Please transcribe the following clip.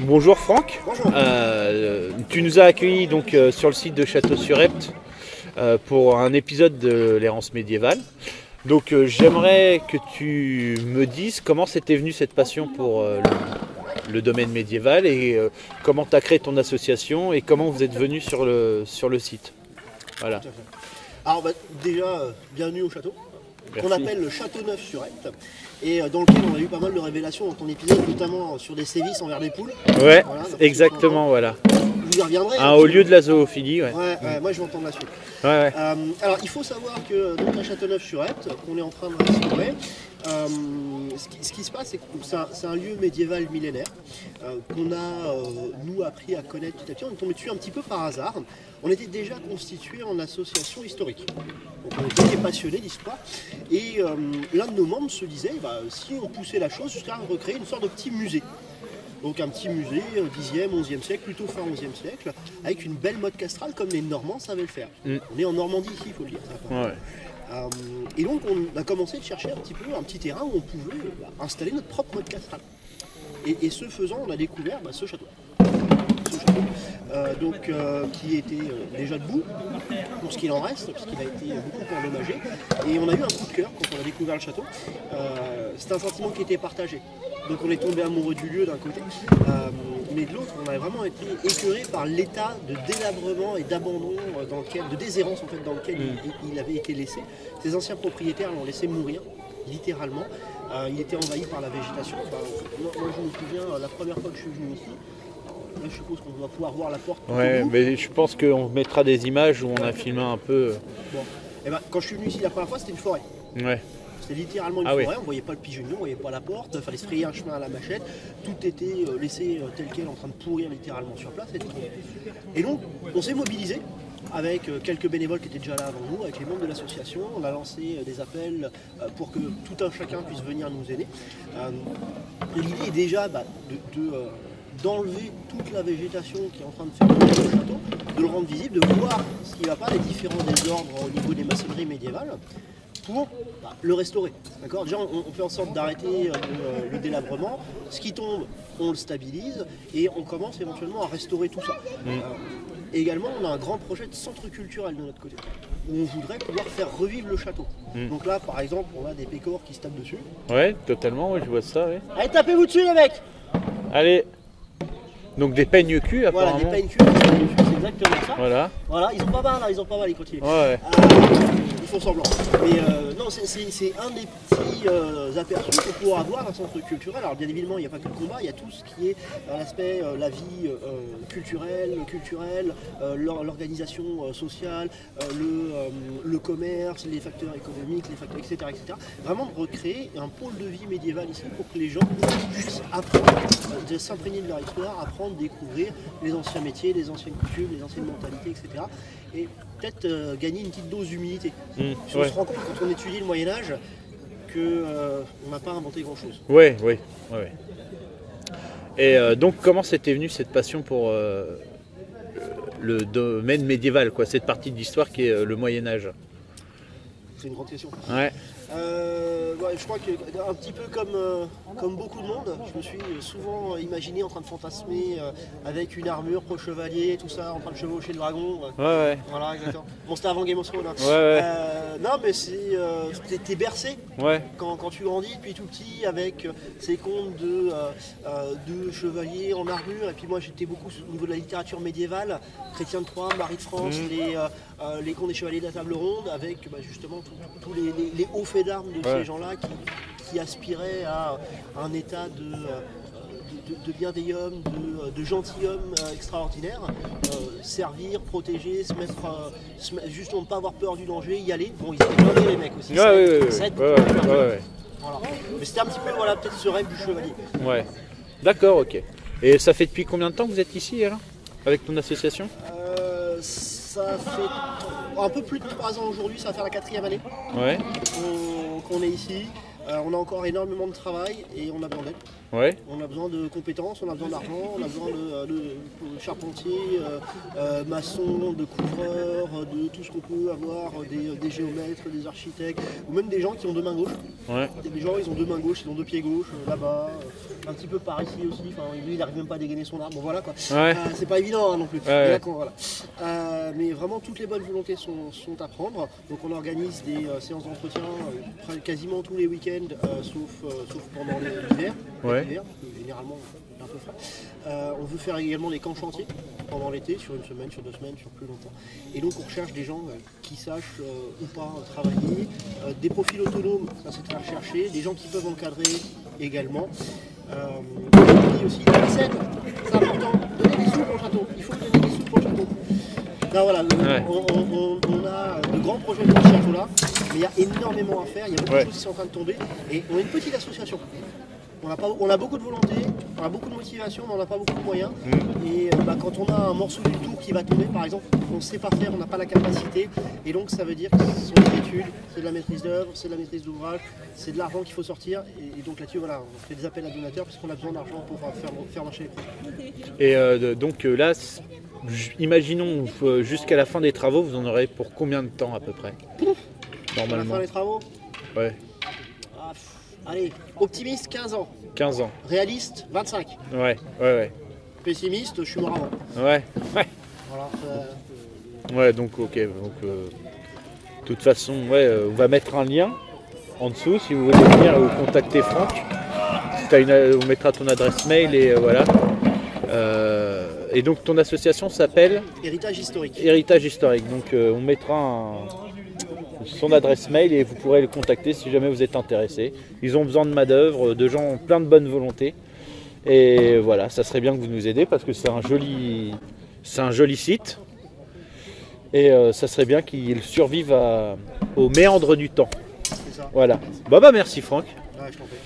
Bonjour Franck. Bonjour. Tu nous as accueillis donc sur le site de Château-sur-Epte pour un épisode de l'errance médiévale. Donc j'aimerais que tu me dises comment c'était venu cette passion pour le domaine médiéval et comment tu as créé ton association et comment vous êtes venu sur le site. Voilà. Tout à fait. Alors déjà, bienvenue au château, qu'on appelle le Châteauneuf-sur-Epte, et dans lequel on a eu pas mal de révélations dans ton épisode, notamment sur des sévices envers les poules. Ouais, Voilà, donc exactement, voilà. Vous y reviendrez. Au lieu de la zoophilie, ouais. Ouais, moi je vais entendre la suite. Ouais. Alors il faut savoir que donc, à Châteauneuf-sur-Epte, qu'on est en train de restaurer, ce qui se passe, c'est que c'est un lieu médiéval millénaire qu'on a, nous, appris à connaître petit à petit. On est tombé dessus un petit peu par hasard. On était déjà constitué en association historique. Donc on était des passionnés d'histoire. Et l'un de nos membres se disait, si on poussait la chose jusqu'à recréer une sorte de petit musée. Donc un petit musée, 10e, 11e siècle, plutôt fin 11e siècle, avec une belle mode castrale comme les Normands savaient le faire. On est en Normandie ici, il faut le dire. Ouais. Et donc on a commencé de chercher un petit terrain où on pouvait installer notre propre mode castrale. Et ce faisant, on a découvert ce château. Qui était déjà debout pour ce qu'il en reste, puisqu'il a été beaucoup endommagé. Et on a eu un coup de cœur quand on a découvert le château. C'était un sentiment qui était partagé. Donc on est tombé amoureux du lieu d'un côté, mais de l'autre, on a vraiment été écœuré par l'état de délabrement et d'abandon, de déshérence en fait, dans lequel il avait été laissé. Ses anciens propriétaires l'ont laissé mourir, littéralement. Il était envahi par la végétation. Moi je me souviens, la première fois que je suis venu ici, là, je suppose qu'on va pouvoir voir la porte. Ouais, mais je pense qu'on mettra des images où on a filmé un peu. Bon. Quand je suis venu ici la première fois, c'était une forêt. Ouais. C'était littéralement une forêt, on ne voyait pas le pigeonnier, on ne voyait pas la porte, il fallait se frayer un chemin à la machette, tout était laissé tel quel en train de pourrir littéralement sur place. Et donc on s'est mobilisé avec quelques bénévoles qui étaient déjà là avant nous, avec les membres de l'association. On a lancé des appels pour que tout un chacun puisse venir nous aider. L'idée est déjà d'enlever toute la végétation qui est en train de faire le château, de le rendre visible, de voir ce qui ne va pas, les différents désordres au niveau des maçonneries médiévales, pour le restaurer. Déjà, on fait en sorte d'arrêter le délabrement. Ce qui tombe, on le stabilise et on commence éventuellement à restaurer tout ça. Et également, on a un grand projet de centre culturel de notre côté, où on voudrait pouvoir faire revivre le château. Donc là, par exemple, on a des pécores qui se tapent dessus. Ouais, totalement, ouais, je vois ça. Ouais. Allez, tapez-vous dessus, les mecs! Allez. Donc des peignes cul, apparemment. Voilà, des peignes cul, c'est exactement ça. Voilà, ils ont pas mal, ils continuent. Ouais. Ils font semblant. Mais non, c'est un des petits aperçus qu'on pourra avoir un centre culturel. Alors bien évidemment, il n'y a pas que le combat, il y a tout ce qui est l'aspect, la vie culturelle, l'organisation sociale, le commerce, les facteurs économiques, les facteurs, etc., etc. Vraiment recréer un pôle de vie médiéval ici pour que les gens puissent apprendre, s'imprégner de leur histoire, apprendre, découvrir les anciens métiers, les anciennes coutumes, les anciennes mentalités, etc. Et peut-être gagner une petite dose d'humilité. On se rend compte quand on étudie le Moyen-Âge qu'on n'a pas inventé grand-chose. Ouais. Et donc comment c'était venu cette passion pour le domaine médiéval, quoi, cette partie de l'histoire qui est le Moyen-Âge? C'est une grande question. Ouais. Je crois qu'un petit peu comme beaucoup de monde, je me suis souvent imaginé en train de fantasmer avec une armure pro chevalier, tout ça, en train de chevaucher le dragon. Ouais. Voilà, exactement. Bon, c'était avant Game of Thrones. Ouais. Non, mais t'es bercé quand tu grandis depuis tout petit avec ces contes de chevaliers en armure. Et puis moi, j'étais beaucoup au niveau de la littérature médiévale, Chrétien de Troyes, Marie de France, les contes des chevaliers de la table ronde, avec justement tous les hauts faits d'armes de ces gens-là qui aspiraient à un état de bienveillement, de gentilhomme extraordinaire, servir, protéger, justement ne pas avoir peur du danger, y aller. Bon, ils étaient blindés les mecs aussi. Ouais. Voilà. Mais c'était un petit peu peut-être ce rêve du chevalier. Ouais. D'accord, ok. Et ça fait depuis combien de temps que vous êtes ici alors, avec ton association? Ça fait un peu plus de 3 ans aujourd'hui, ça va faire la 4e année qu'on est ici. On a encore énormément de travail et on a besoin d'aide. Ouais. On a besoin de compétences, on a besoin d'argent, on a besoin de charpentiers, maçons, de couvreurs, de tout ce qu'on peut avoir, des géomètres, des architectes, ou même des gens qui ont deux mains gauches. Ouais. Il y a des gens, ils ont deux mains gauches, ils ont deux pieds gauches, là-bas, un petit peu par ici aussi. Enfin, lui, il n'arrive même pas à dégainer son arbre. Bon, voilà quoi. Ouais. C'est pas évident hein, non plus. Ouais. Là, voilà. Mais vraiment, toutes les bonnes volontés sont à prendre. Donc, on organise des séances d'entretien quasiment tous les week-ends, sauf pendant l'hiver. Ouais. Généralement, c'est un peu frais. On veut faire également des camps chantiers pendant l'été, sur une semaine, sur 2 semaines, sur plus longtemps. Et donc, on recherche des gens qui sachent ou pas travailler, des profils autonomes, ça c'est très recherché, des gens qui peuvent encadrer également. Et aussi la scène, c'est important, donner des sous pour le château, il faut donner des sous pour le château. Là, voilà, on a de grands projets pour ce château-là, mais il y a énormément à faire, il y a beaucoup de choses qui sont en train de tomber, et on est une petite association. On a beaucoup de volonté, on a beaucoup de motivation, mais on n'a pas beaucoup de moyens. Et quand on a un morceau du tour qui va tomber, par exemple, on ne sait pas faire, on n'a pas la capacité. Et donc ça veut dire que ce sont des études, c'est de la maîtrise d'œuvre, c'est de la maîtrise d'ouvrage, c'est de l'argent qu'il faut sortir. Et donc là-dessus, voilà, on fait des appels à donateurs parce qu'on a besoin d'argent pour faire marcher les projets. Et donc là, imaginons jusqu'à la fin des travaux, vous en aurez pour combien de temps à peu près? Normalement. À la fin des travaux? Ouais. Allez, optimiste 15 ans. 15 ans. Réaliste 25. Ouais. Pessimiste, je suis mort avant. Ouais. Voilà, ouais, donc ok. Donc, de toute façon, on va mettre un lien en dessous si vous voulez venir ou contacter Franck. On mettra ton adresse mail et voilà. Et donc ton association s'appelle Héritage historique. Héritage historique. Donc on mettra son adresse mail et vous pourrez le contacter si jamais vous êtes intéressé. Ils ont besoin de main d'œuvre, de gens plein de bonne volonté. Et voilà, ça serait bien que vous nous aidiez parce que c'est un joli site. Et ça serait bien qu'il survive aux méandres du temps. C'est ça. Voilà. Bah merci Franck. Ouais, je t'en prie.